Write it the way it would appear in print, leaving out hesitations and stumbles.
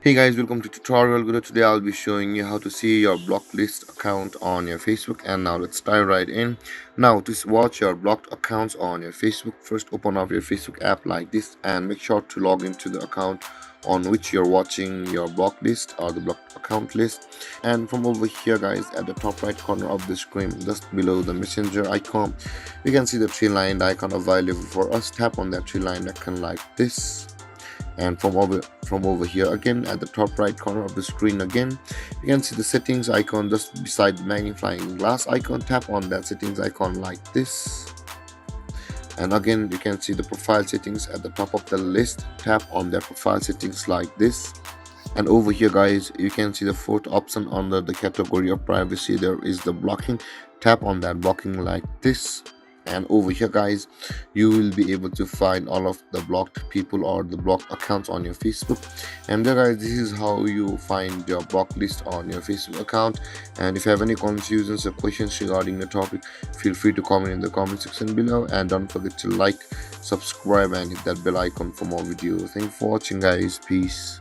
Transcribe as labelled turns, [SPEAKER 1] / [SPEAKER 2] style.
[SPEAKER 1] Hey guys, welcome to tutorial video. Today I'll be showing you how to see your blocked list account on your Facebook. And now let's dive right in. Now to watch your blocked accounts on your Facebook, first open up your Facebook app like this and make sure to log into the account on which you're watching your blocked list or the blocked account list. And from over here guys, at the top right corner of the screen, just below the messenger icon, you can see the three line icon available for us. Tap on that three line icon like this, and from over here again at the top right corner of the screen again, you can see the settings icon just beside the magnifying glass icon. Tap on that settings icon like this, and again you can see the profile settings at the top of the list. Tap on that profile settings like this, and over here guys you can see the fourth option under the category of privacy. There is the blocking. Tap on that blocking like this, and over here guys you will be able to find all of the blocked people or the blocked accounts on your Facebook. And there guys, this is how you find your block list on your Facebook account. And if you have any confusions or questions regarding the topic, feel free to comment in the comment section below, and don't forget to like, subscribe and hit that bell icon for more videos. Thank you for watching guys. Peace.